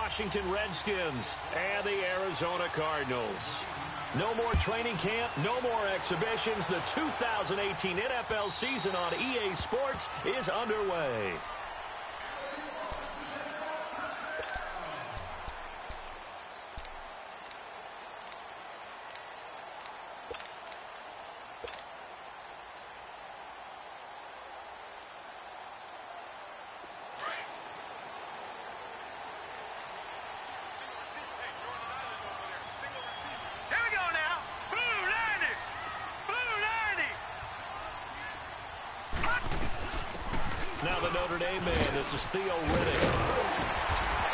Washington Redskins and the Arizona Cardinals. No more training camp, no more exhibitions. The 2018 NFL season on EA Sports is underway. Now the Notre Dame man, this is Theo Riddick.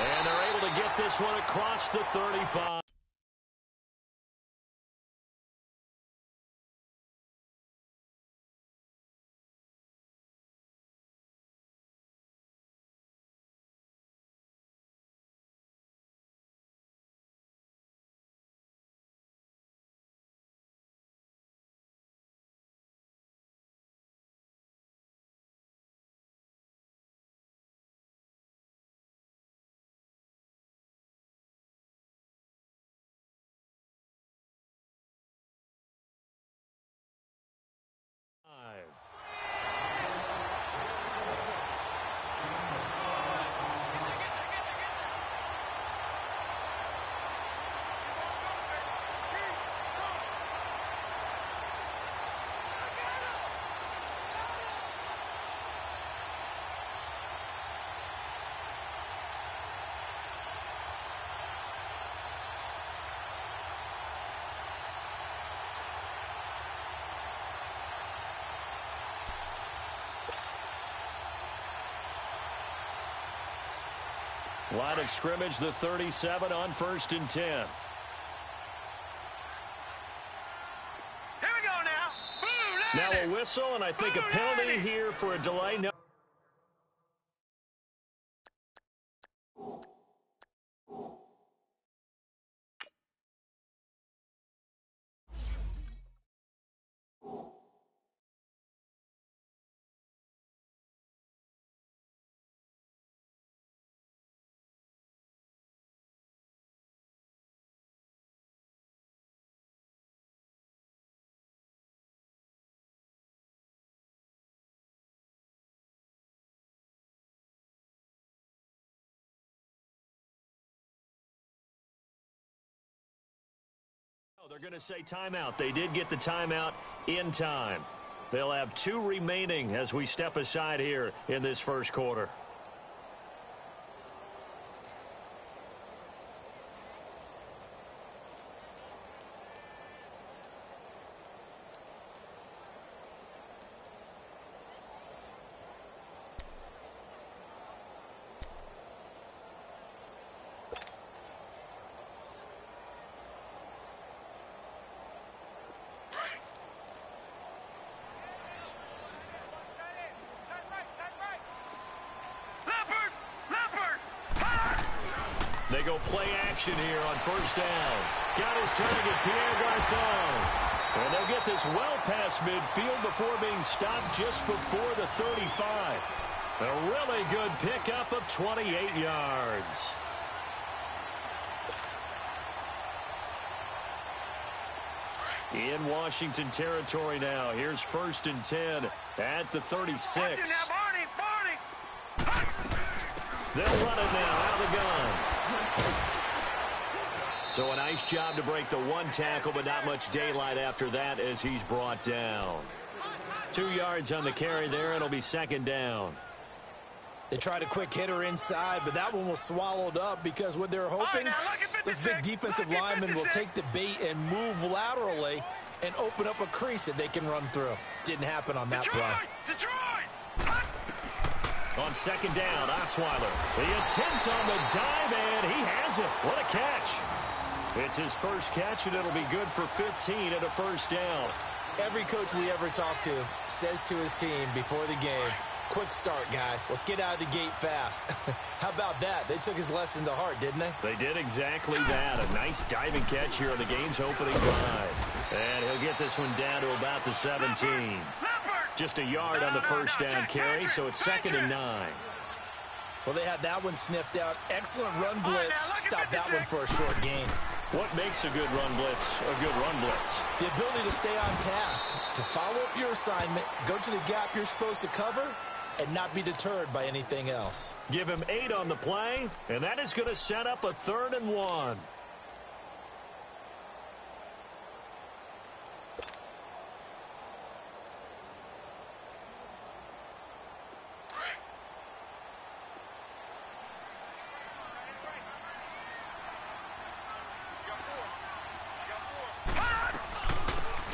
And they're able to get this one across the 35. Line of scrimmage, the 37 on 1st and 10. Here we go now. Now a whistle, and I think a penalty here for a delay. No. They're going to say timeout. They did get the timeout in time. They'll have 2 remaining as we step aside here in this first quarter. They go play action here on 1st down. Got his target, Pierre Garçon. And they'll get this well past midfield before being stopped just before the 35. A really good pickup of 28 yards. In Washington territory now. Here's 1st and 10 at the 36. They'll run it now out of the gun. So a nice job to break the 1 tackle, but not much daylight after that as he's brought down. 2 yards on the carry there. It'll be 2nd down. They tried a quick hitter inside, but that one was swallowed up because what they're hoping, this big defensive lineman will take the bait and move laterally and open up a crease that they can run through. Didn't happen on that play. On 2nd down, Osweiler. The attempt on the dive, and he has it. What a catch. It's his first catch, and it'll be good for 15 at a 1st down. Every coach we ever talk to says to his team before the game, quick start, guys. Let's get out of the gate fast. How about that? They took his lesson to heart, didn't they? They did exactly that. A nice diving catch here on the game's opening drive. And he'll get this one down to about the 17. Just a yard on the 1st down carry, so it's 2nd and 9. Well, they had that one sniffed out. Excellent run blitz. Stop that one for a short gain. What makes a good run blitz a good run blitz? The ability to stay on task, to follow up your assignment, go to the gap you're supposed to cover, and not be deterred by anything else. Give him 8 on the play, and that is going to set up a 3rd and 1.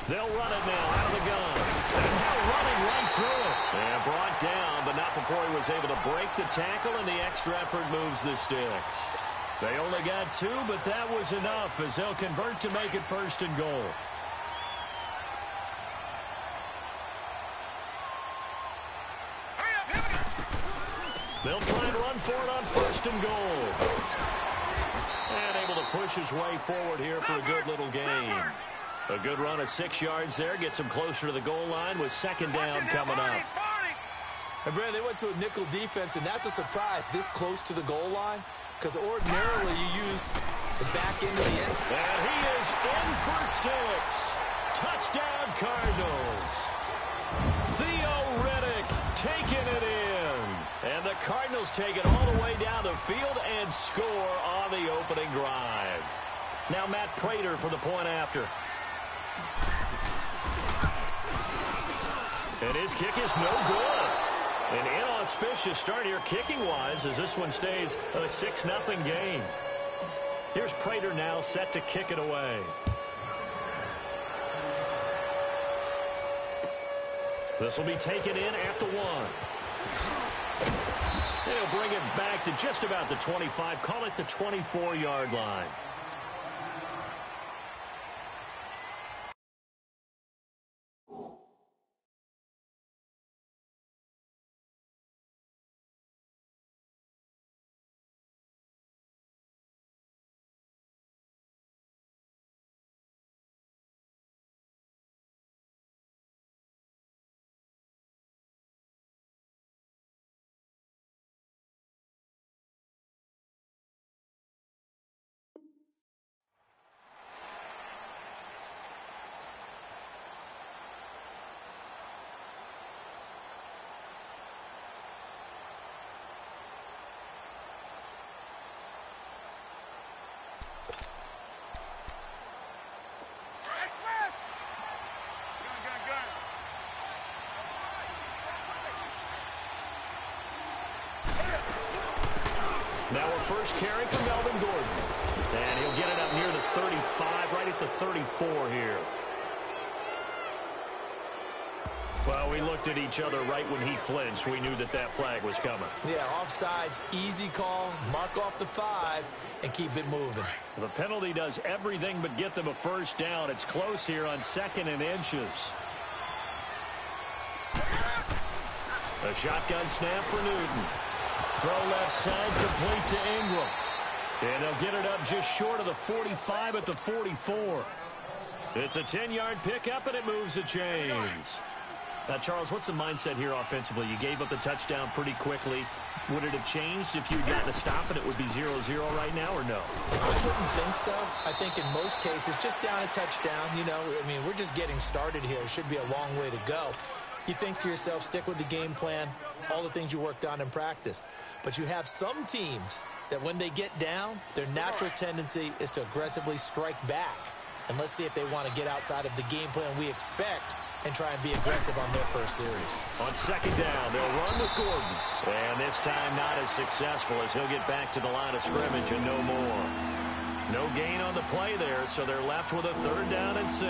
They'll run it now out of the gun. And now running right through it. And brought down, but not before he was able to break the tackle, and the extra effort moves the sticks. They only got 2, but that was enough as they'll convert to make it 1st and goal. They'll try and run for it on 1st and goal. And able to push his way forward here for a good little gain. A good run of 6 yards there. Gets him closer to the goal line with 2nd down coming up. And, Brad, they went to a nickel defense, and that's a surprise this close to the goal line because ordinarily you use the back end of the end. And he is in for 6. Touchdown, Cardinals. Theo Riddick taking it in. And the Cardinals take it all the way down the field and score on the opening drive. Now Matt Prater for the point after. And his kick is no good. An inauspicious start here kicking-wise as this one stays a 6-0 game. Here's Prater now set to kick it away. This will be taken in at the 1. They'll bring it back to just about the 25. Call it the 24-yard line. Now a first carry from Melvin Gordon. And he'll get it up near the 35, right at the 34 here. Well, we looked at each other right when he flinched. We knew that that flag was coming. Yeah, offsides, easy call, mark off the 5, and keep it moving. The penalty does everything but get them a first down. It's close here on 2nd and inches. A shotgun snap for Newton. Throw left side, complete to Ingram. And they'll get it up just short of the 45 at the 44. It's a 10-yard pickup, and it moves the chains. Now, Charles, what's the mindset here offensively? You gave up the touchdown pretty quickly. Would it have changed if you'd gotten a stop and it would be 0-0 right now, or no? I wouldn't think so. I think in most cases, just down a touchdown, you know, I mean, we're just getting started here. It should be a long way to go. You think to yourself, stick with the game plan, all the things you worked on in practice. But you have some teams that when they get down, their natural tendency is to aggressively strike back. And let's see if they want to get outside of the game plan we expect and try and be aggressive on their first series. On 2nd down, they'll run with Gordon. And this time not as successful as he'll get back to the line of scrimmage and no more. No gain on the play there, so they're left with a 3rd down and 6.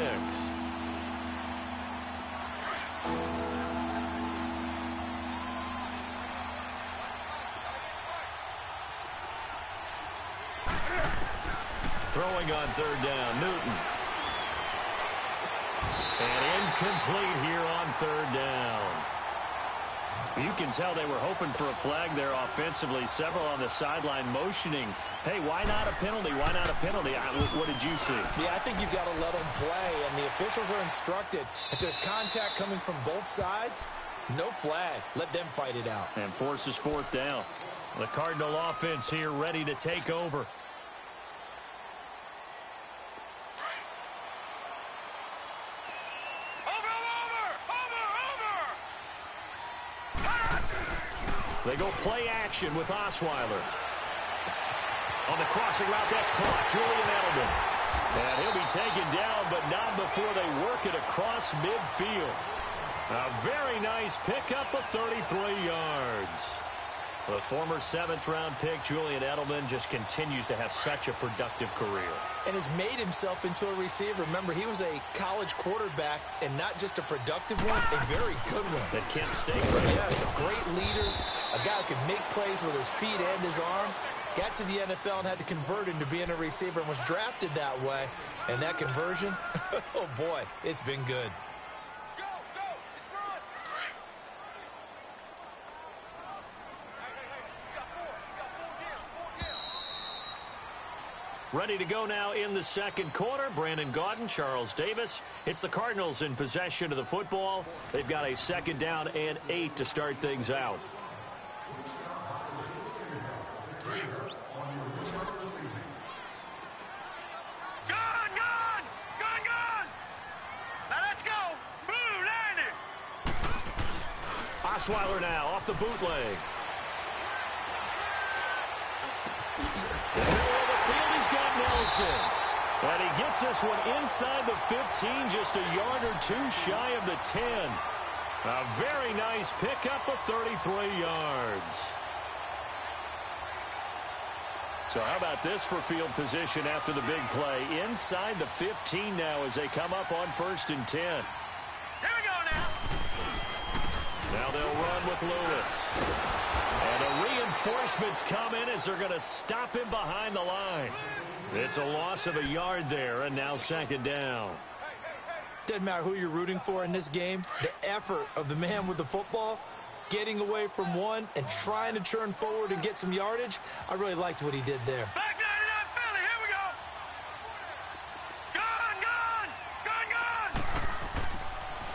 Throwing on 3rd down, Newton. And incomplete here on 3rd down. You can tell they were hoping for a flag there offensively. Several on the sideline motioning, hey, why not a penalty? Why not a penalty? What did you see? Yeah, I think you've got to let them play, and the officials are instructed. If there's contact coming from both sides, no flag. Let them fight it out. And forces 4th down. The Cardinal offense here ready to take over. They go play action with Osweiler. On the crossing route, that's caught. Julian Edelman. And he'll be taken down, but not before they work it across midfield. A very nice pickup of 33 yards. The former 7th-round pick, Julian Edelman, just continues to have such a productive career. And has made himself into a receiver. Remember, he was a college quarterback, and not just a productive one, a very good one. That Kent State. Yes, a great leader, a guy who could make plays with his feet and his arm. Got to the NFL and had to convert into being a receiver and was drafted that way. And that conversion, oh boy, it's been good. Ready to go now in the second quarter. Brandon Gaudin, Charles Davis. It's the Cardinals in possession of the football. They've got a 2nd down and 8 to start things out. Osweiler now off the bootleg. In the middle of the field, he's got Nelson. And he gets this one inside the 15, just a yard or two shy of the 10. A very nice pickup of 33 yards. So how about this for field position after the big play? Inside the 15 now as they come up on 1st and 10. Here we go now. Now they'll run with Lewis. And the reinforcements come in as they're going to stop him behind the line. It's a loss of a yard there, and now 2nd down. Doesn't matter who you're rooting for in this game. The effort of the man with the football, getting away from one and trying to turn forward and get some yardage, I really liked what he did there. Back 99 Philly, here we go. Gone.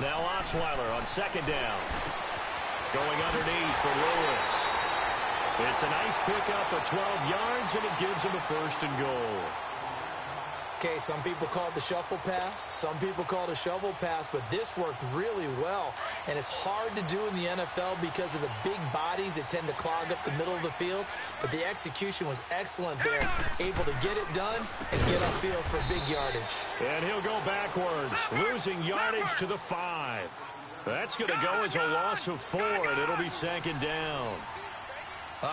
Now Osweiler on 2nd down. Going underneath for Lewis. It's a nice pickup of 12 yards, and it gives him a 1st and goal. Okay, some people call it the shuffle pass. Some people call it a shovel pass, but this worked really well. And it's hard to do in the NFL because of the big bodies that tend to clog up the middle of the field. But the execution was excellent there. Able to get it done and get upfield for big yardage. And he'll go backwards, losing yardage to the 5. That's going to go as a loss of 4, and it'll be 2nd down.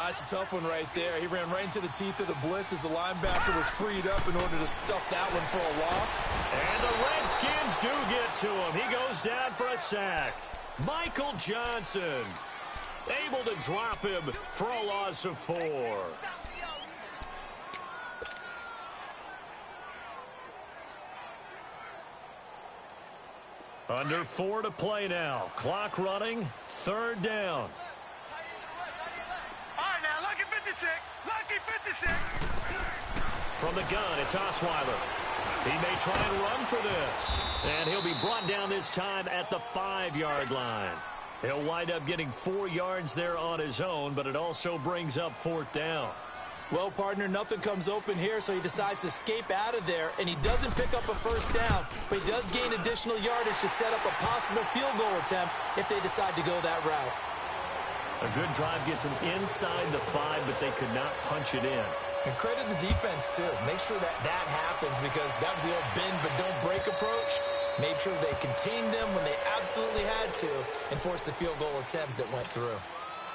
It's a tough one right there. He ran right into the teeth of the blitz as the linebacker was freed up in order to stuff that one for a loss. And the Redskins do get to him. He goes down for a sack. Michael Johnson able to drop him for a loss of 4. Under 4 to play now. Clock running. 3rd down. Lucky 56. From the gun, it's Osweiler. He may try and run for this. And he'll be brought down this time at the 5-yard line. He'll wind up getting 4 yards there on his own, but it also brings up 4th down. Well, partner, nothing comes open here, so he decides to escape out of there, and he doesn't pick up a 1st down, but he does gain additional yardage to set up a possible field goal attempt if they decide to go that route. A good drive gets them inside the 5, but they could not punch it in. And credit the defense, too. Make sure that happens because that was the old bend but don't break approach. Made sure they contained them when they absolutely had to and forced the field goal attempt that went through.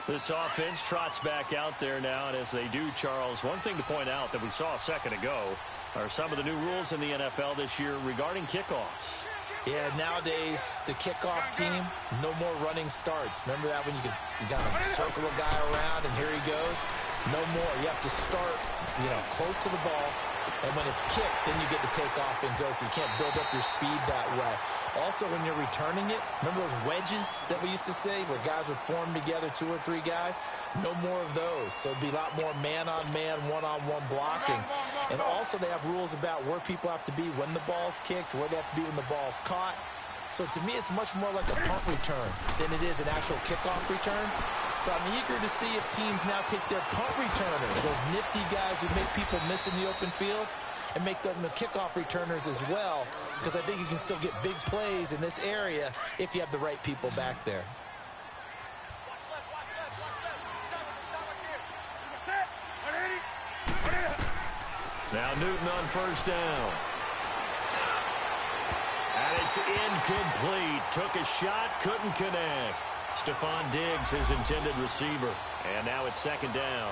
This offense trots back out there now, and as they do, Charles, one thing to point out that we saw a second ago are some of the new rules in the NFL this year regarding kickoffs. Yeah, nowadays, the kickoff team, no more running starts. Remember that when you kind of circle a guy around and here he goes? No more. You have to start, close to the ball. And when it's kicked, then you get to take off and go, so you can't build up your speed that way. Also, when you're returning it, remember those wedges that we used to say where guys would form together, 2 or 3 guys? No more of those. So it'd be a lot more man-on-man, one-on-one blocking. And also they have rules about where people have to be when the ball's kicked, where they have to be when the ball's caught. So to me, it's much more like a punt return than it is an actual kickoff return. So I'm eager to see if teams now take their punt returners, those nifty guys who make people miss in the open field, and make them the kickoff returners as well, because I think you can still get big plays in this area if you have the right people back there. Now Newton on first down. And it's incomplete. Took a shot, couldn't connect. Stephon Diggs, his intended receiver. And now it's second down.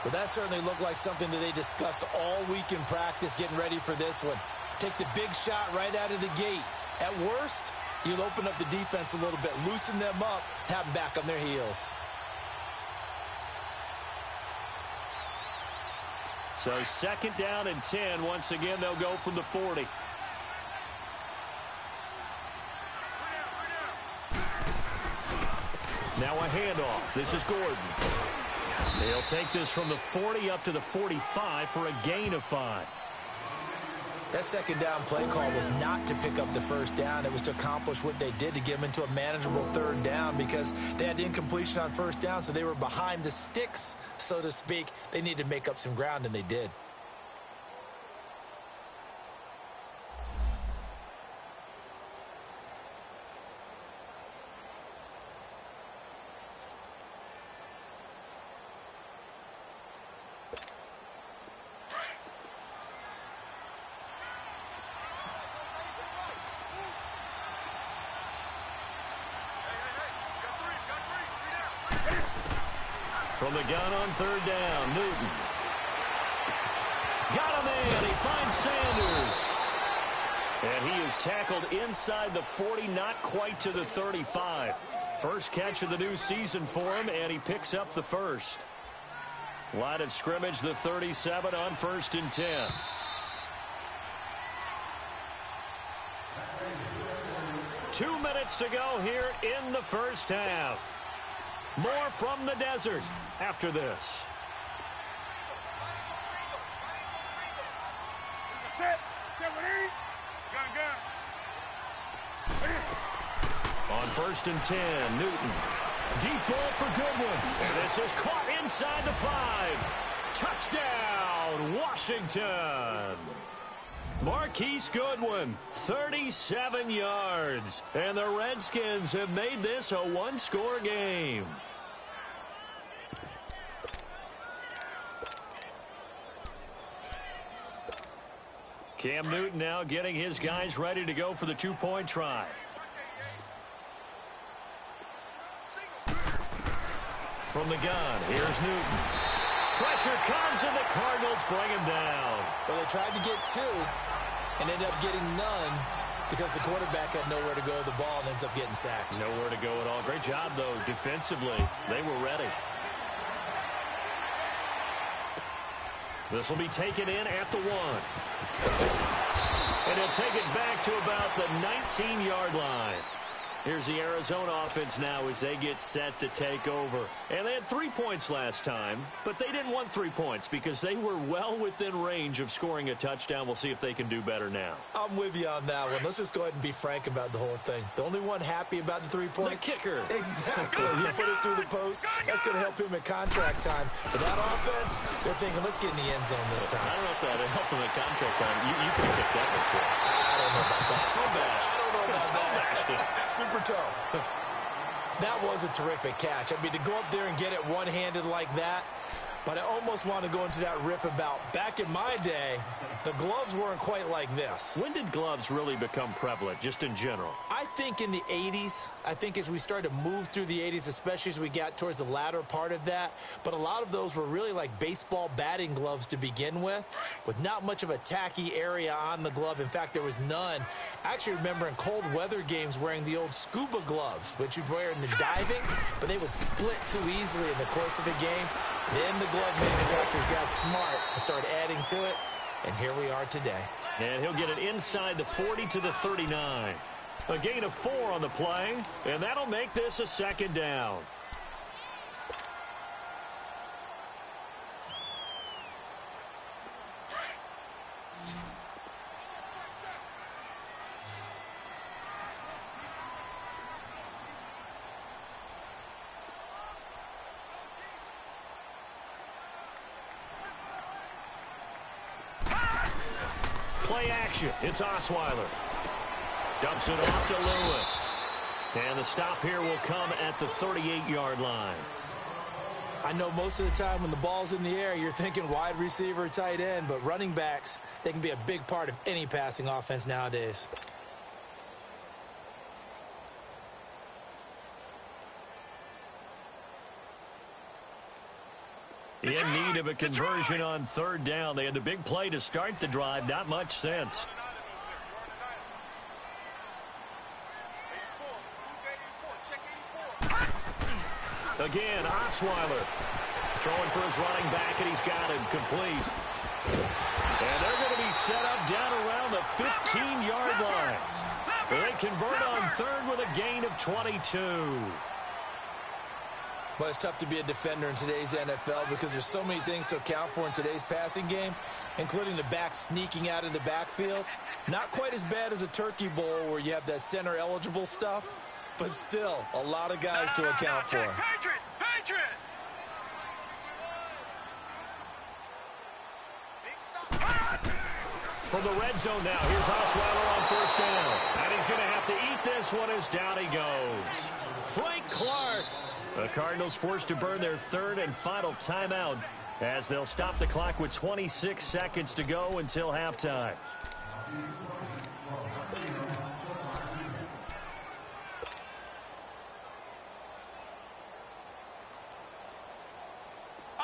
Well, that certainly looked like something that they discussed all week in practice, getting ready for this one. Take the big shot right out of the gate. At worst, you'll open up the defense a little bit, loosen them up, have them back on their heels. So second down and 10. Once again, they'll go from the 40. Now a handoff. This is Gordon. He'll take this from the 40 up to the 45 for a gain of 5. That second down play call was not to pick up the first down. It was to accomplish what they did, to get them into a manageable third down, because they had incompletion on first down, so they were behind the sticks, so to speak. They needed to make up some ground, and they did. From the gun on third down, Newton. Got a man. He finds Sanders. And he is tackled inside the 40, not quite to the 35. First catch of the new season for him, and he picks up the first. Line of scrimmage, the 37 on first and 10. Two minutes to go here in the first half. More from the desert after this. On first and 10, Newton. Deep ball for Goodwin. And this is caught inside the 5. Touchdown, Washington. Marquise Goodwin, 37 yards. And the Redskins have made this a one-score game. Cam Newton now getting his guys ready to go for the two-point try. From the gun, here's Newton. Pressure comes, and the Cardinals bring him down. Well, they tried to get 2 and ended up getting none because the quarterback had nowhere to go with the ball and ends up getting sacked. Nowhere to go at all. Great job, though, defensively. They were ready. This will be taken in at the 1. And he'll take it back to about the 19-yard line. Here's the Arizona offense now as they get set to take over. And they had 3 points last time, but they didn't want 3 points because they were well within range of scoring a touchdown. We'll see if they can do better now. I'm with you on that one. Let's just go ahead and be frank about the whole thing. The only one happy about the 3-point? The kicker. Exactly. You put it through the post. That's going to help him at contract time. But that offense, they're thinking, let's get in the end zone this time. I don't know if that would help him at contract time. You can kick that one for. I don't know about that. Toe bash. I don't know about that. Super toe. That was a terrific catch. I mean, to go up there and get it one-handed like that, but I almost want to go into that riff about back in my day, the gloves weren't quite like this. When did gloves really become prevalent, just in general? I think in the 80s. I think as we started to move through the 80s, especially as we got towards the latter part of that. But a lot of those were really like baseball batting gloves to begin with not much of a tacky area on the glove. In fact, there was none. I actually remember in cold weather games wearing the old scuba gloves, which you'd wear in the diving, but they would split too easily in the course of a game. Then the glove manufacturers got smart and started adding to it. And here we are today. And he'll get it inside the 40 to the 39. A gain of 4 on the play, and that'll make this a second down. play action. It's Osweiler. Dumps it off to Lewis. And the stop here will come at the 38-yard line. I know most of the time when the ball's in the air, you're thinking wide receiver, tight end, but running backs, they can be a big part of any passing offense nowadays. In need of a conversion on third down. They had the big play to start the drive. Not much sense. Again, Osweiler throwing for his running back, and he's got him complete. And they're going to be set up down around the 15-yard line. They convert on third with a gain of 22. Well, it's tough to be a defender in today's NFL because there's so many things to account for in today's passing game, including the back sneaking out of the backfield. Not quite as bad as a turkey bowl where you have that center-eligible stuff, but still a lot of guys to account for. Patriot! Patriot! From the red zone now, here's Osweiler on first down. And he's going to have to eat this one as down he goes. Frank Clark. The Cardinals forced to burn their third and final timeout as they'll stop the clock with 26 seconds to go until halftime.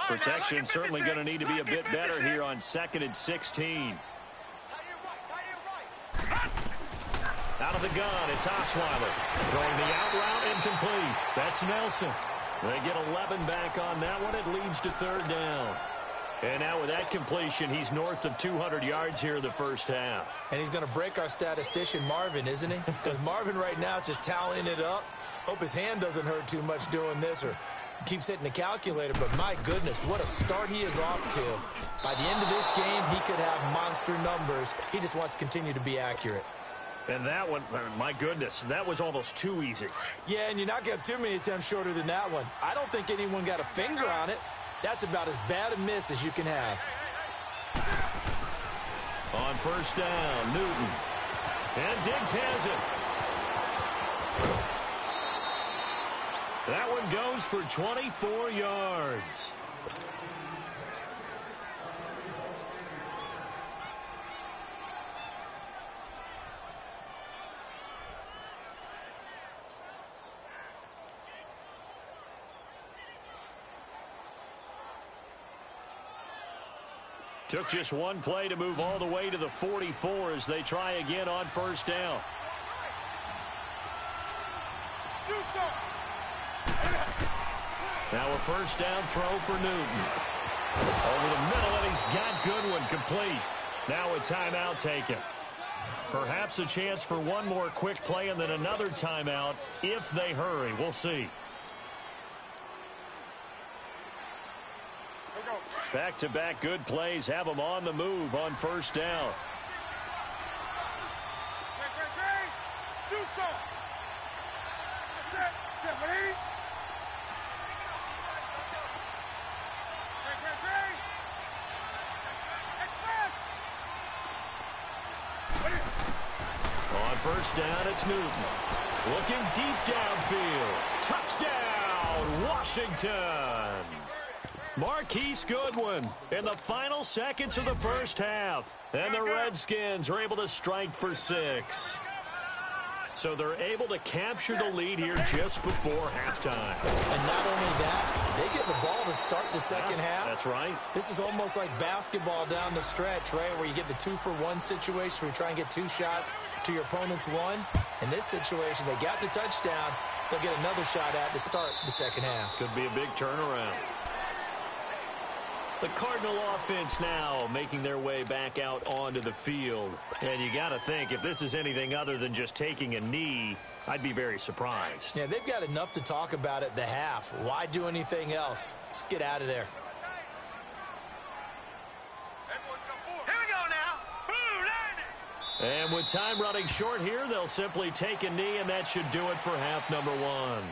Protection certainly going to need to be a bit better here on 2nd and 16. Out of the gun, it's Osweiler. Throwing the out route, incomplete. That's Nelson. They get 11 back on that one. It leads to third down. And now with that completion, he's north of 200 yards here in the first half. And he's going to break our statistician, Marvin, isn't he? Because Marvin right now is just tallying it up. Hope his hand doesn't hurt too much doing this or keeps hitting the calculator. But my goodness, what a start he is off to. By the end of this game, he could have monster numbers. He just wants to continue to be accurate. And that one, my goodness, that was almost too easy. Yeah, and you're not going to have too many attempts shorter than that one. I don't think anyone got a finger on it. That's about as bad a miss as you can have. On first down, Newton. And Diggs has it. That one goes for 24 yards. Took just one play to move all the way to the 44 as they try again on first down. Now a first down throw for Newton. Over the middle, and he's got Goodwin complete. Now a timeout taken. Perhaps a chance for one more quick play and then another timeout if they hurry. We'll see. Back-to-back good plays have them on the move on first down. On first down, it's Newton. Looking deep downfield. Touchdown, Washington. Marquise Goodwin in the final seconds of the first half. And the Redskins are able to strike for 6. So they're able to capture the lead here just before halftime. And not only that, they get the ball to start the second half. That's right. This is almost like basketball down the stretch, right, where you get the 2-for-1 situation where you try and get 2 shots to your opponent's 1. In this situation, they got the touchdown. They'll get another shot at to start the second half. Could be a big turnaround. The Cardinal offense now making their way back out onto the field. And you got to think, if this is anything other than just taking a knee, I'd be very surprised. Yeah, they've got enough to talk about at the half. Why do anything else? Just get out of there. Here we go now. Boo, And with time running short here, they'll simply take a knee, and that should do it for half number 1.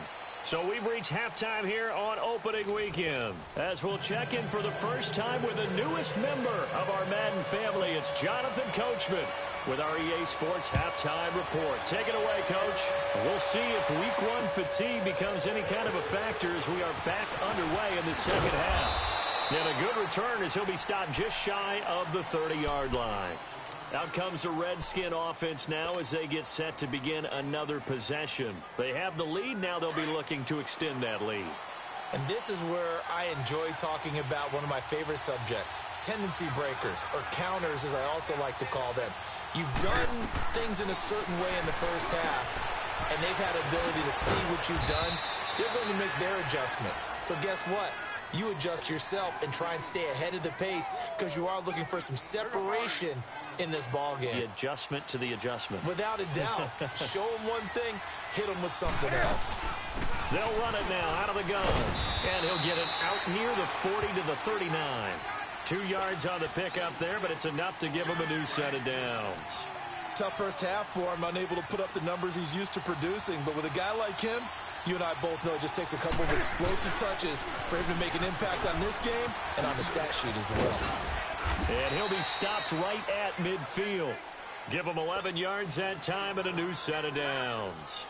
So we've reached halftime here on opening weekend as we'll check in for the first time with the newest member of our Madden family. It's it's Jonathan Coachman with our EA Sports Halftime Report. Take it away, Coach. We'll see if Week 1 fatigue becomes any kind of a factor as we are back underway in the second half. And a good return as he'll be stopped just shy of the 30-yard line. Out comes the Redskin offense now as they get set to begin another possession. They have the lead. Now they'll be looking to extend that lead. And this is where I enjoy talking about one of my favorite subjects, tendency breakers, or counters as I also like to call them. You've done things in a certain way in the first half, and they've had ability to see what you've done. They're going to make their adjustments. So guess what? You adjust yourself and try and stay ahead of the pace because you are looking for some separation in this ball game. The adjustment to the adjustment. Without a doubt. Show them one thing, hit them with something else. They'll run it now out of the gun. And he'll get it out near the 40 to the 39. 2 yards on the pickup there, but it's enough to give him a new set of downs. Tough first half for him, unable to put up the numbers he's used to producing. But with a guy like him, you and I both know it just takes a couple of explosive touches for him to make an impact on this game and on the stat sheet as well. And he'll be stopped right at midfield. Give him 11 yards that time and a new set of downs.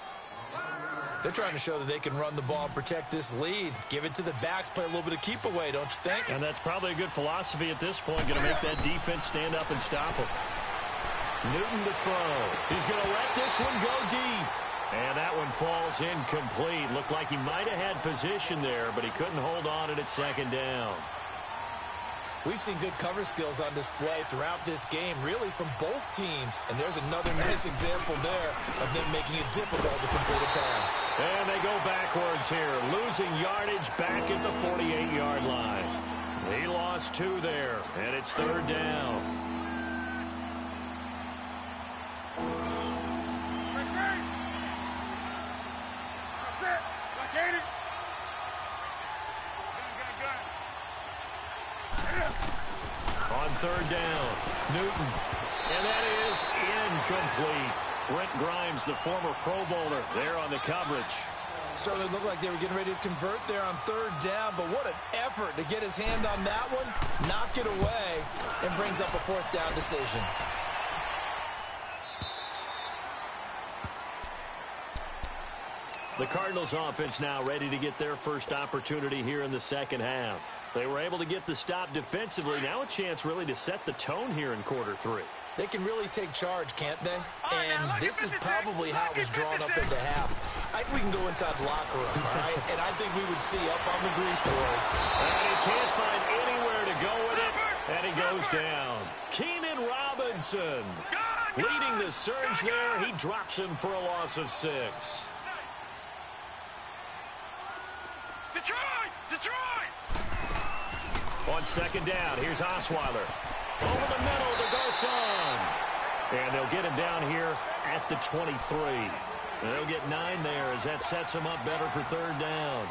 They're trying to show that they can run the ball and protect this lead. Give it to the backs, play a little bit of keep away, don't you think? And that's probably a good philosophy at this point. Going to make that defense stand up and stop him. Newton to throw. He's going to let this one go deep. And that one falls incomplete. Looked like he might have had position there, but he couldn't hold on at second down. We've seen good cover skills on display throughout this game, really from both teams. And there's another nice example there of them making it difficult to complete a pass. And they go backwards here, losing yardage back at the 48-yard line. He lost 2 there, and it's third down. On third down, Newton. And that is incomplete. Brent Grimes, the former Pro Bowler, there on the coverage. Certainly looked like they were getting ready to convert there on third down, but what an effort to get his hand on that one, knock it away, and brings up a fourth down decision. The Cardinals offense now ready to get their first opportunity here in the second half. They were able to get the stop defensively. Now a chance really to set the tone here in quarter 3. They can really take charge, can't they? And this is probably how it was drawn up in the half. I think we can go inside the locker room, all right? And I think we would see up on the grease boards. And he can't find anywhere to go with it, and he goes down. Keenan Robinson leading the surge there. He drops him for a loss of 6. Detroit! On second down, here's Osweiler. Over the middle to Garcon. And they'll get him down here at the 23. They'll get 9 there as that sets them up better for third down.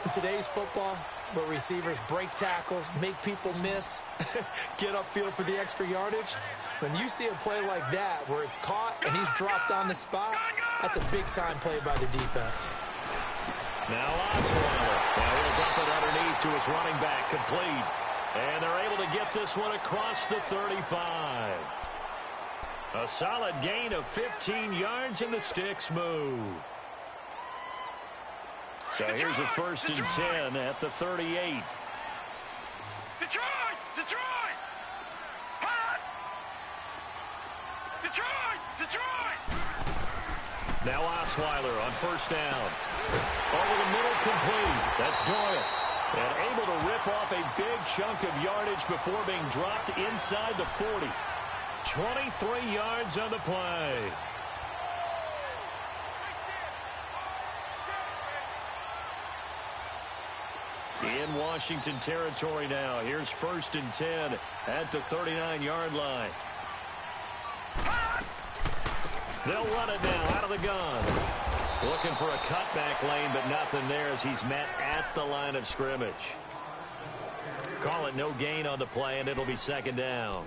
In today's football, where receivers break tackles, make people miss, get upfield for the extra yardage, when you see a play like that where it's caught and he's dropped on the spot, that's a big-time play by the defense. Now Osweiler. Now he'll dump it underneath to his running back, complete. And they're able to get this one across the 35. A solid gain of 15 yards, and the sticks move. So here's a first and 10 at the 38. Detroit! Hot! Detroit! Now Osweiler on first down. Over the middle, complete. That's Doyle. And able to rip off a big chunk of yardage before being dropped inside the 40. 23 yards on the play. In Washington territory now. Here's first and 10 at the 39-yard line. They'll run it now out of the gun. Looking for a cutback lane, but nothing there as he's met at the line of scrimmage. Call it no gain on the play, and it'll be second down.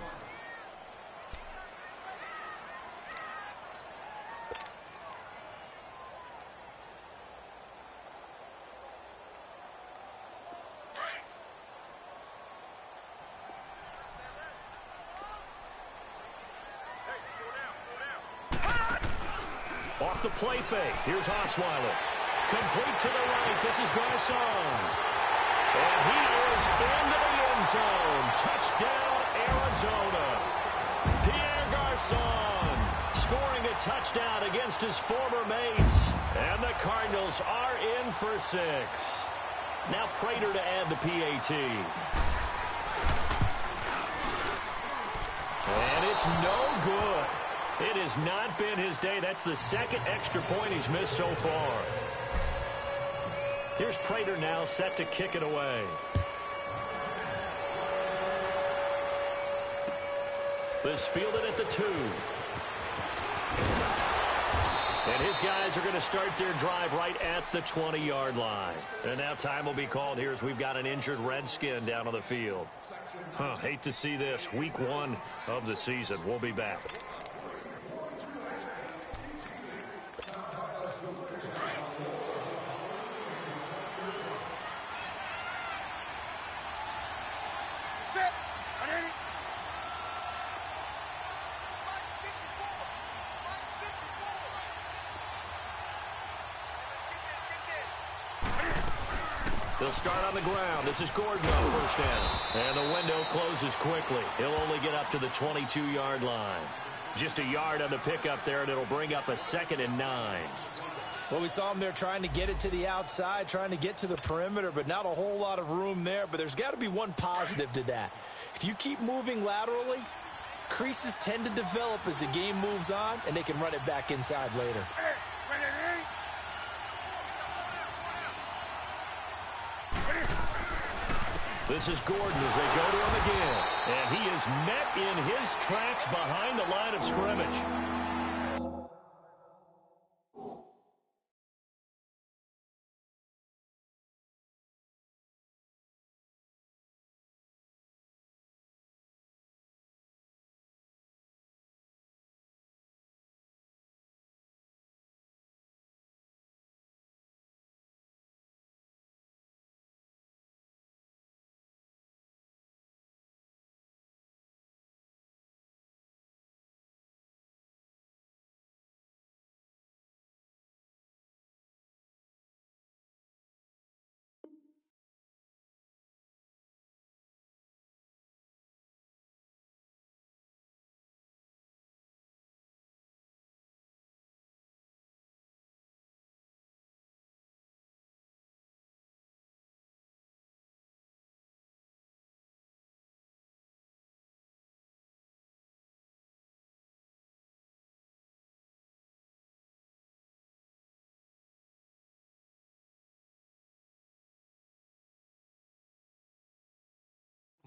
Off the play fake. Here's Osweiler. Complete to the right. This is Garcon. And he is into the end zone. Touchdown, Arizona. Pierre Garcon scoring a touchdown against his former mates. And the Cardinals are in for 6. Now Prater to add the PAT. And it's no good. It has not been his day. That's the second extra point he's missed so far. Here's Prater now set to kick it away. This fielded at the 2. And his guys are going to start their drive right at the 20-yard line. And now time will be called here as we've got an injured Redskin down on the field. Hate to see this. Week 1 of the season. We'll be back. They'll start on the ground. This is Gordon on first down. And the window closes quickly. He'll only get up to the 22-yard line. Just a yard on the pickup there, and it'll bring up a 2nd and 9. Well, we saw him there trying to get it to the outside, trying to get to the perimeter, but not a whole lot of room there. But there's got to be one positive to that. If you keep moving laterally, creases tend to develop as the game moves on, and they can run it back inside later. This is Gordon as they go to him again. And he is met in his tracks behind the line of scrimmage.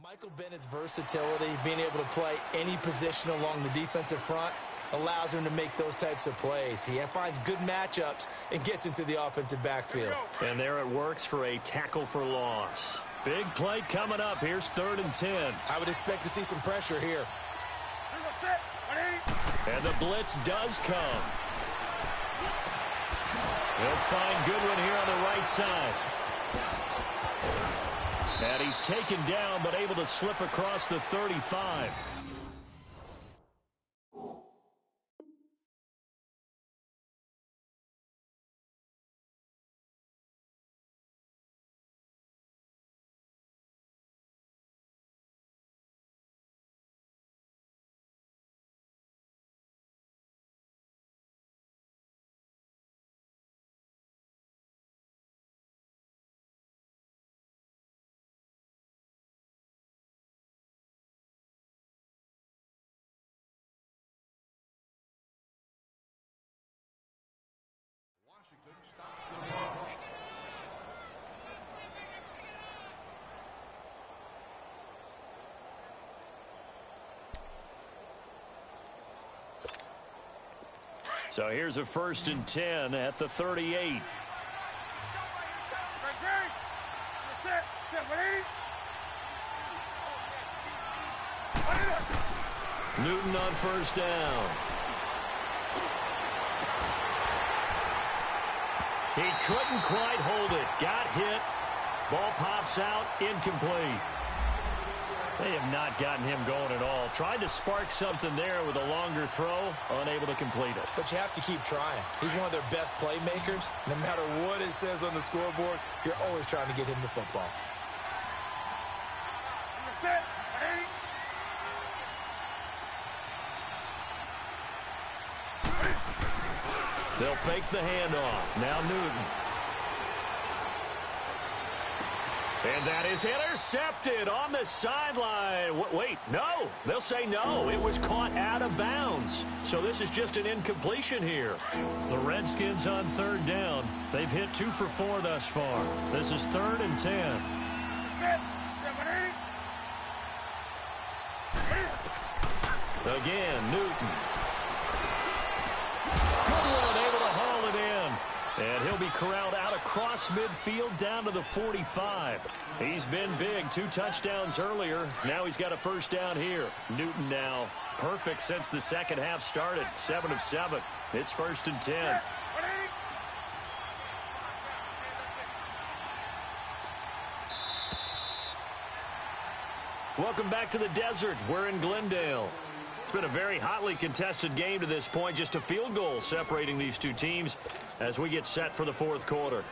Michael Bennett's versatility, being able to play any position along the defensive front, allows him to make those types of plays. He finds good matchups and gets into the offensive backfield. And there it works for a tackle for loss. Big play coming up. Here's 3rd and 10. I would expect to see some pressure here. And the blitz does come. They'll find Goodwin here on the right side. And he's taken down, but able to slip across the 35. So here's a 1st and 10 at the 38. Newton on first down. He couldn't quite hold it. Got hit. Ball pops out. Incomplete. They have not gotten him going at all. Tried to spark something there with a longer throw, unable to complete it. But you have to keep trying. He's one of their best playmakers. No matter what it says on the scoreboard, you're always trying to get him the football. They'll fake the handoff. Now Newton. And that is intercepted on the sideline. Wait, no. They'll say no. It was caught out of bounds. So this is just an incompletion here. The Redskins on third down. They've hit 2 for 4 thus far. This is 3rd and 10. Again, Newton. Good one, able to haul it in. And he'll be corralled out across midfield down to the 45. He's been big. 2 touchdowns earlier. Now he's got a first down here. Newton now perfect since the second half started. 7 of 7. It's 1st and 10. Welcome back to the desert. We're in Glendale. It's been a very hotly contested game to this point. Just a field goal separating these two teams as we get set for the 4th quarter.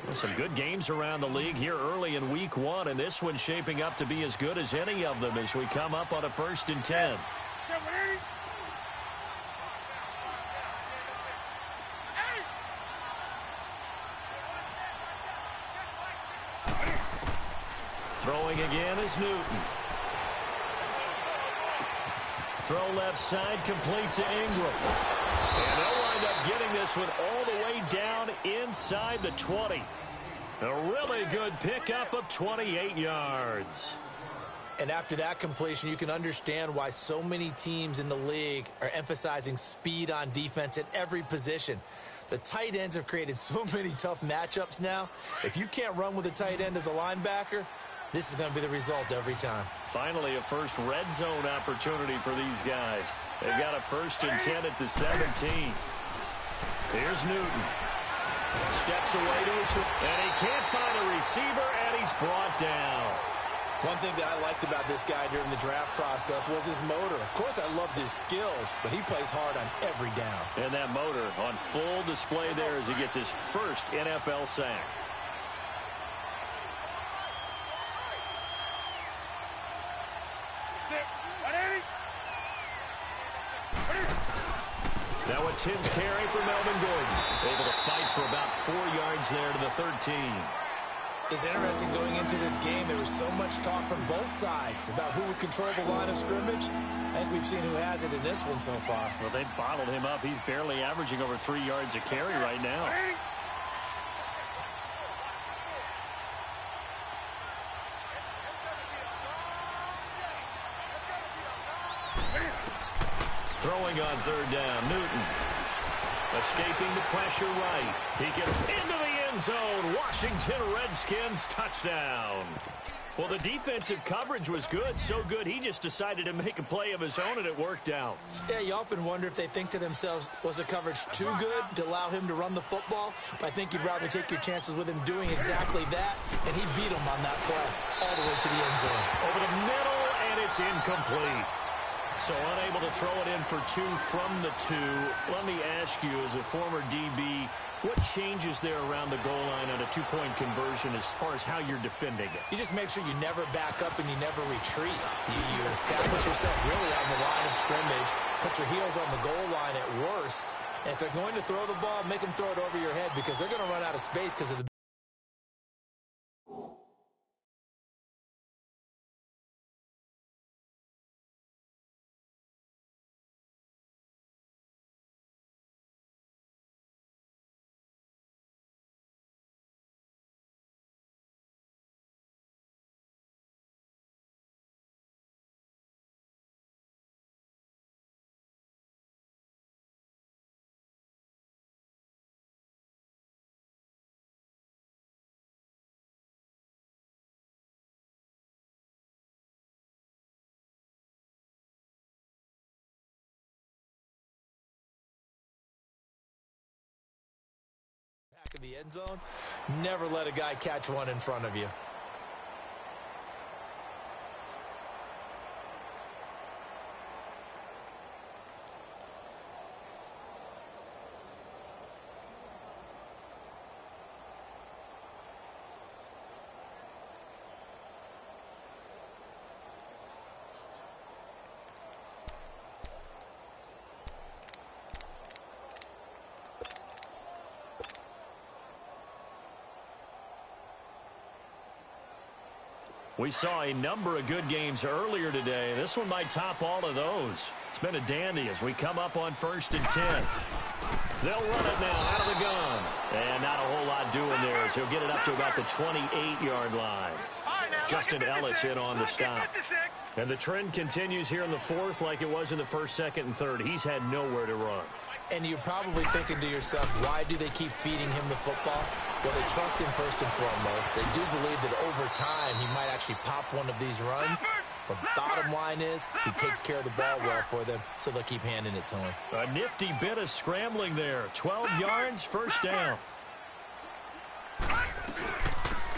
Well, some good games around the league here early in week 1, and this one's shaping up to be as good as any of them as we come up on a 1st and 10. Throwing again is Newton. Throw left side, complete to Ingram. And they'll wind up getting this one all the way down inside the 20. A really good pickup of 28 yards. And after that completion, you can understand why so many teams in the league are emphasizing speed on defense at every position. The tight ends have created so many tough matchups now. If you can't run with a tight end as a linebacker, this is going to be the result every time. Finally, a first red zone opportunity for these guys. They've got a 1st and 10 at the 17. Here's Newton. Steps away to his, and he can't find a receiver, and he's brought down. One thing that I liked about this guy during the draft process was his motor. Of course, I loved his skills, but he plays hard on every down. And that motor on full display there as he gets his first NFL sack. Now a 10th carry for Melvin Gordon. Able to fight for about 4 yards there to the 13. It's interesting going into this game. There was so much talk from both sides about who would control the line of scrimmage. I think we've seen who has it in this one so far. Well, they bottled him up. He's barely averaging over 3 yards a carry right now. Throwing on 3rd down, Newton. Escaping the pressure right. He gets into the end zone. Washington Redskins touchdown. Well, the defensive coverage was good, so good he just decided to make a play of his own, and it worked out. Yeah, you often wonder if they think to themselves, was the coverage too good to allow him to run the football? But I think you'd rather take your chances with him doing exactly that, and he beat him on that play all the way to the end zone. Over the middle, and it's incomplete. So unable to throw it in for 2 from the 2. Let me ask you, as a former DB, what changes there around the goal line on a 2-point conversion as far as how you're defending it? You just make sure you never back up and you never retreat. You establish yourself really on the line of scrimmage, put your heels on the goal line at worst, and if they're going to throw the ball, make them throw it over your head because they're going to run out of space because of the in the end zone. Never let a guy catch one in front of you. We saw a number of good games earlier today. This one might top all of those. It's been a dandy as we come up on 1st and 10. They'll run it now out of the gun. And not a whole lot doing there as he'll get it up to about the 28-yard line. Justin Ellis in on the stop. And the trend continues here in the 4th like it was in the 1st, 2nd, and 3rd. He's had nowhere to run. And you're probably thinking to yourself, why do they keep feeding him the football? Well, they trust him first and foremost. They do believe that over time he might actually pop one of these runs. But the bottom line is he takes care of the ball well for them, so they'll keep handing it to him. A nifty bit of scrambling there. 12 yards, 1st down.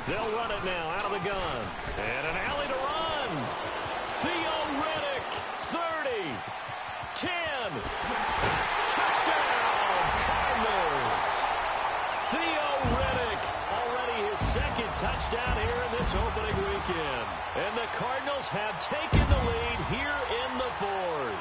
They'll run it now out of the gun. And an alley to run. Theo Riddick, 30, 10. Touchdown, Cardinals. Theo Riddick, already his 2nd touchdown here in this opening weekend. And the Cardinals have taken the lead here in the 4th.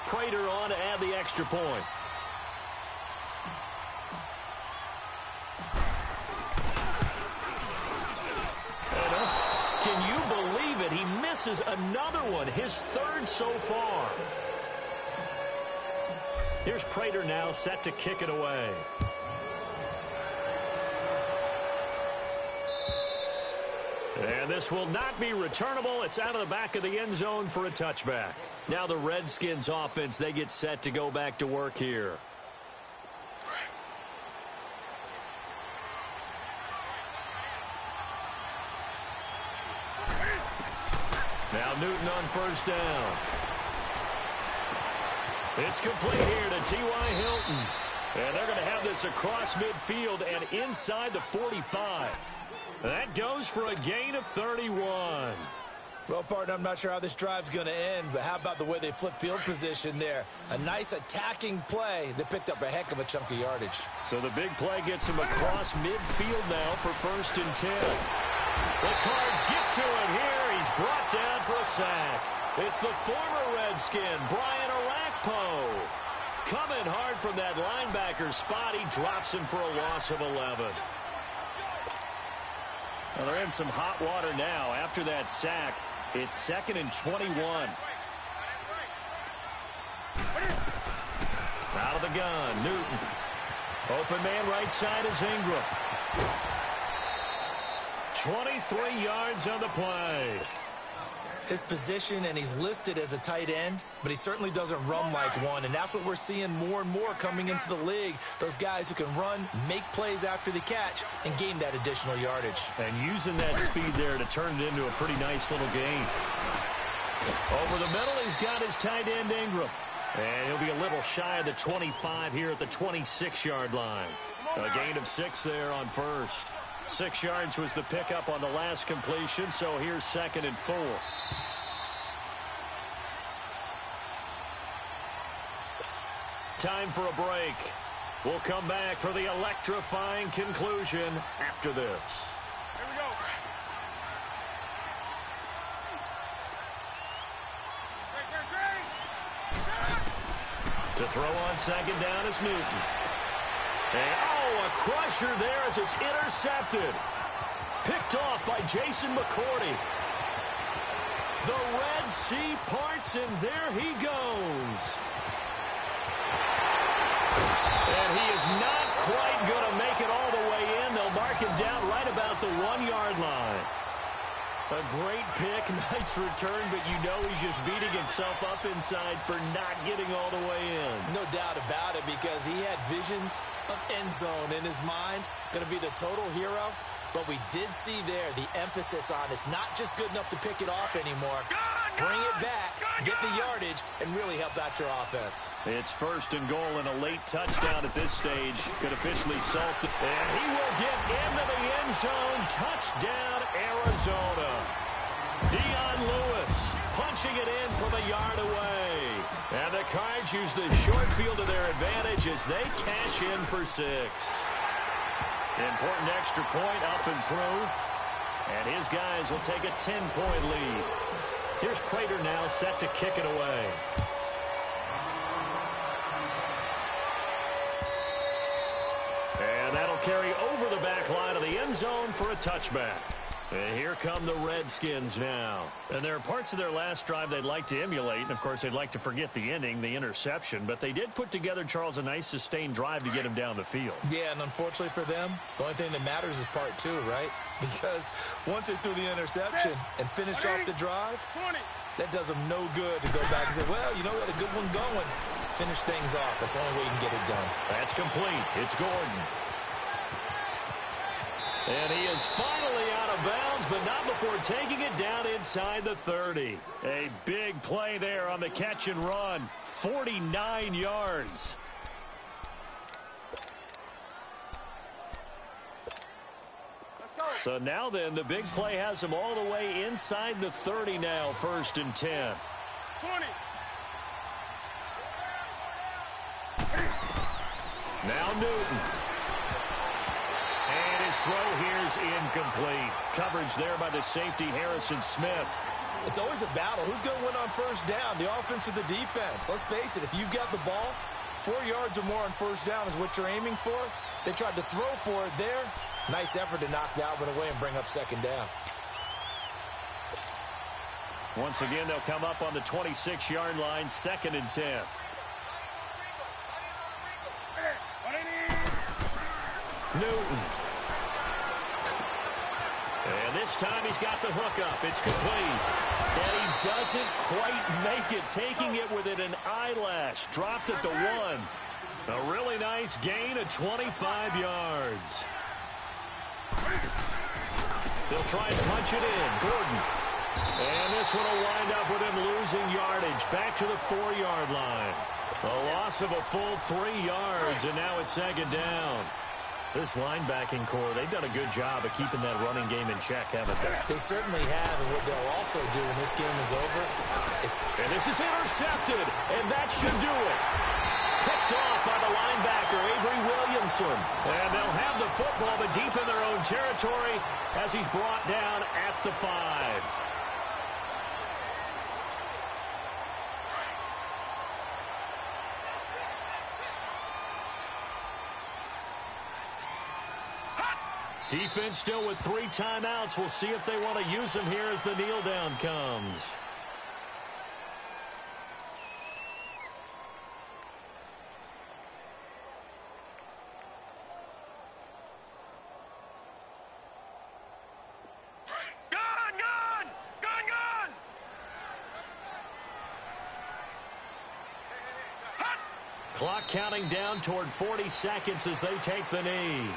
Prater on to add the extra point. Can you believe it? He misses another one, his 3rd so far. Here's Prater now set to kick it away. And this will not be returnable. It's out of the back of the end zone for a touchback. Now the Redskins offense, they get set to go back to work here. Now Newton on 1st down. It's complete here to T.Y. Hilton. And they're going to have this across midfield and inside the 45. That goes for a gain of 31. Well, partner, I'm not sure how this drive's going to end, but how about the way they flip field position there? A nice attacking play. They picked up a heck of a chunk of yardage. So the big play gets him across midfield now for 1st and 10. The Cards get to it here. He's brought down for a sack. It's the former Redskin, Brian Orakpo. Coming hard from that linebacker spot. He drops him for a loss of 11. Well, they're in some hot water now. After that sack, it's 2nd and 21. Out of the gun, Newton. Open man right side is Ingram. 23 yards on the play. His position, and he's listed as a tight end, but he certainly doesn't run like one, and that's what we're seeing more and more coming into the league. Those guys who can run, make plays after the catch, and gain that additional yardage. And using that speed there to turn it into a pretty nice little gain. Over the middle, he's got his tight end Ingram. And he'll be a little shy of the 25 here at the 26-yard line. A gain of 6 there on 1st. 6 yards was the pickup on the last completion, so here's 2nd and 4. Time for a break. We'll come back for the electrifying conclusion after this. Here we go. To throw on 2nd down is Newton. And, a crusher there as it's intercepted. Picked off by Jason McCourty. The Red Sea parts, and there he goes. And he is not quite going to make it all the way in. They'll mark him down right about the 1-yard line. A great pick, nice return, but you know he's just beating himself up inside for not getting all the way in. No doubt about it, because he had visions of end zone in his mind. Going to be the total hero. But we did see there the emphasis on it's not just good enough to pick it off anymore. Bring it back, get the yardage, and really help out your offense. It's 1st and goal and a late touchdown at this stage. Could officially salt it. And he will get into the end zone. Touchdown, Arizona. Dion Lewis punching it in from a yard away. And the Cards use the short field to their advantage as they cash in for 6. Important extra point up and through. And his guys will take a 10-point lead. Here's Prater now set to kick it away. And that'll carry over the back line of the end zone for a touchback. And here come the Redskins now. And there are parts of their last drive they'd like to emulate. And, of course, they'd like to forget the ending, the interception. But they did put together, Charles, a nice sustained drive to get him down the field. Yeah, and unfortunately for them, the only thing that matters is part two, right? Because once they threw the interception and finished off the drive, that does them no good to go back and say, well, you know, we had a good one going. Finish things off. That's the only way you can get it done. That's complete. It's Gordon. And he is finally out of bounds, but not before taking it down inside the 30. A big play there on the catch and run. 49 yards. So now then, the big play has him all the way inside the 30 now, 1st and 10. 20. Now Newton. And his throw here's incomplete. Coverage there by the safety, Harrison Smith. It's always a battle. Who's going to win on first down, the offense or the defense? Let's face it, if you've got the ball, 4 yards or more on first down is what you're aiming for. They tried to throw for it there. Nice effort to knock that one away and bring up second down. Once again, they'll come up on the 26-yard line, 2nd and 10. Newton. And this time he's got the hook up. It's complete. And he doesn't quite make it, taking it within an eyelash. Dropped at the 1. A really nice gain of 25 yards. They'll try and punch it in. Gordon. And this one will wind up with him losing yardage. Back to the 4-yard line. A loss of a full 3 yards, and now it's 2nd down. This linebacking core, they've done a good job of keeping that running game in check, haven't they? They certainly have, and what they'll also do when this game is over is... And this is intercepted, and that should do it. Picked off by the linebacker, Avery Williamson. And they'll have the football, but deep in their own territory as he's brought down at the 5. Defense still with 3 timeouts. We'll see if they want to use them here as the kneel down comes. Clock counting down toward 40 seconds as they take the knee.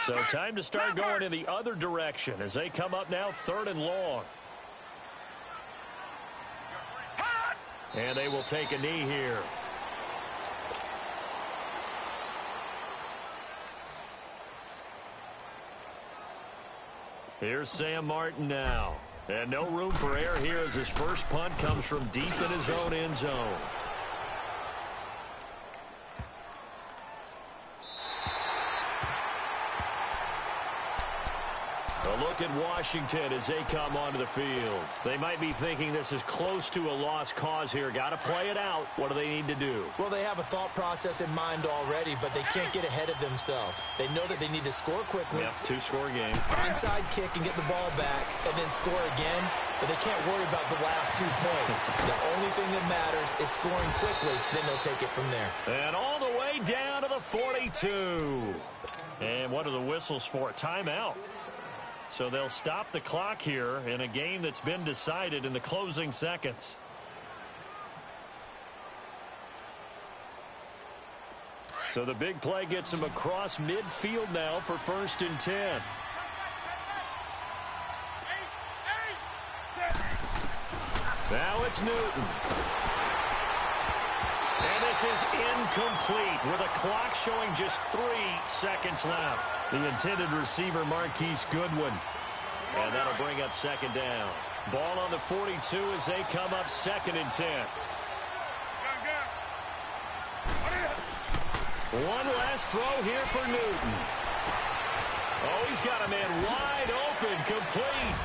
So time to start going in the other direction as they come up now 3rd and long. And they will take a knee here. Here's Sam Martin now. And no room for error here as his first punt comes from deep in his own end zone. A look at Washington as they come onto the field. They might be thinking this is close to a lost cause here. Got to play it out. What do they need to do? Well, they have a thought process in mind already, but they can't get ahead of themselves. They know that they need to score quickly. Yep, 2-score game. Onside kick and get the ball back, and then score again. But they can't worry about the last 2 points. The only thing that matters is scoring quickly. Then they'll take it from there. And all the way down to the 42. And what are the whistles for? Timeout. So they'll stop the clock here in a game that's been decided in the closing seconds. So the big play gets him across midfield now for 1st and 10. Now it's Newton. And this is incomplete with a clock showing just 3 seconds left. The intended receiver, Marquise Goodwin. And that'll bring up 2nd down. Ball on the 42 as they come up 2nd and 10. One last throw here for Newton. Oh, he's got a man wide open, complete.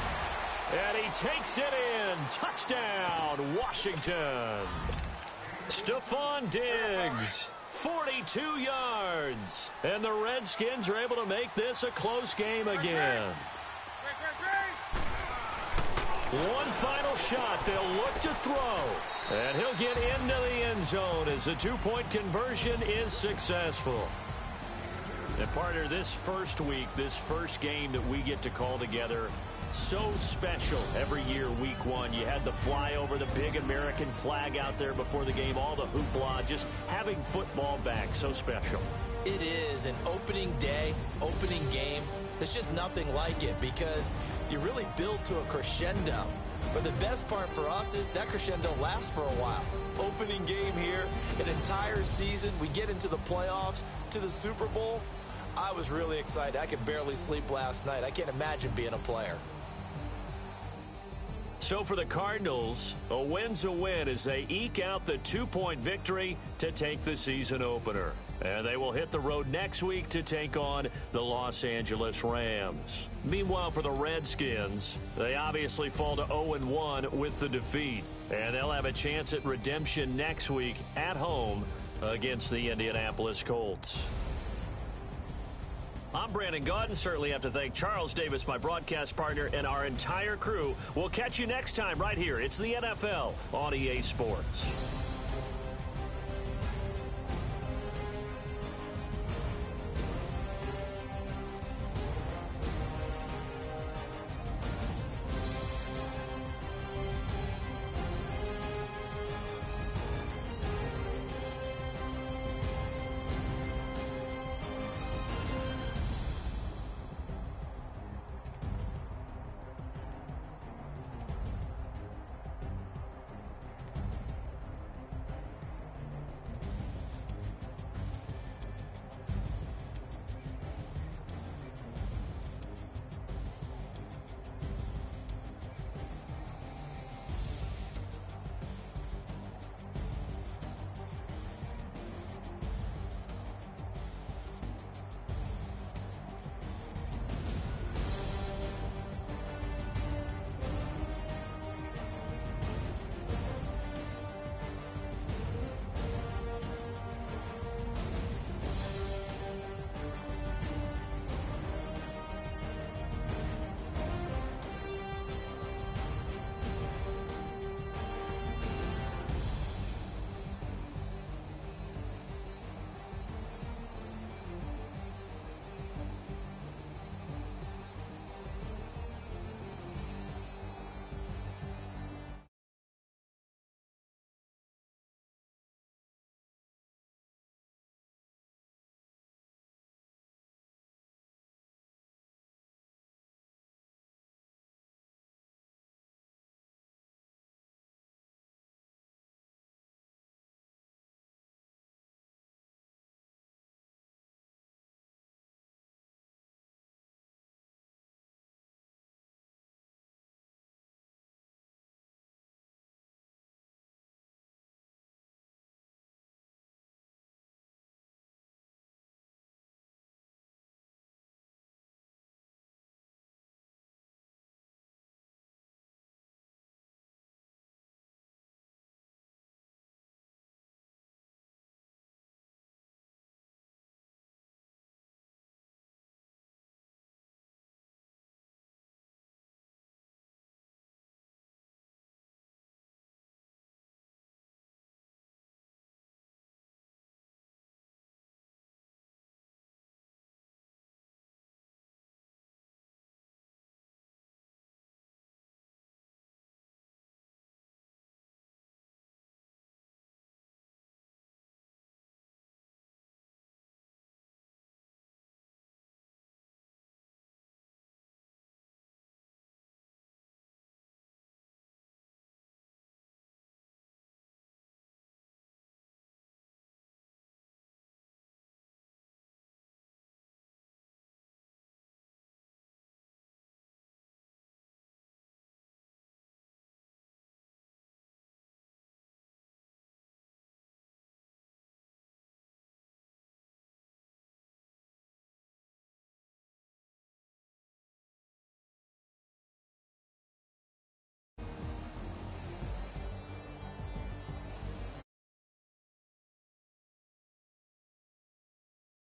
And he takes it in. Touchdown, Washington. Stephon Diggs, 42 yards. And the Redskins are able to make this a close game again. One final shot. They'll look to throw. And he'll get into the end zone as the two-point conversion is successful. And partner, this first week, this first game that we get to call together, so special every year, week one. You had the flyover, the big American flag out there before the game, all the hoopla, just having football back, so special. It is an opening day, opening game. There's just nothing like it because you really build to a crescendo. But the best part for us is that crescendo lasts for a while. Opening game here, an entire season. We get into the playoffs, to the Super Bowl. I was really excited. I could barely sleep last night. I can't imagine being a player. So for the Cardinals, a win's a win as they eke out the two-point victory to take the season opener. And they will hit the road next week to take on the Los Angeles Rams. Meanwhile, for the Redskins, they obviously fall to 0-1 with the defeat. And they'll have a chance at redemption next week at home against the Indianapolis Colts. I'm Brandon Gaudin. Certainly have to thank Charles Davis, my broadcast partner, and our entire crew. We'll catch you next time right here. It's the NFL on EA Sports.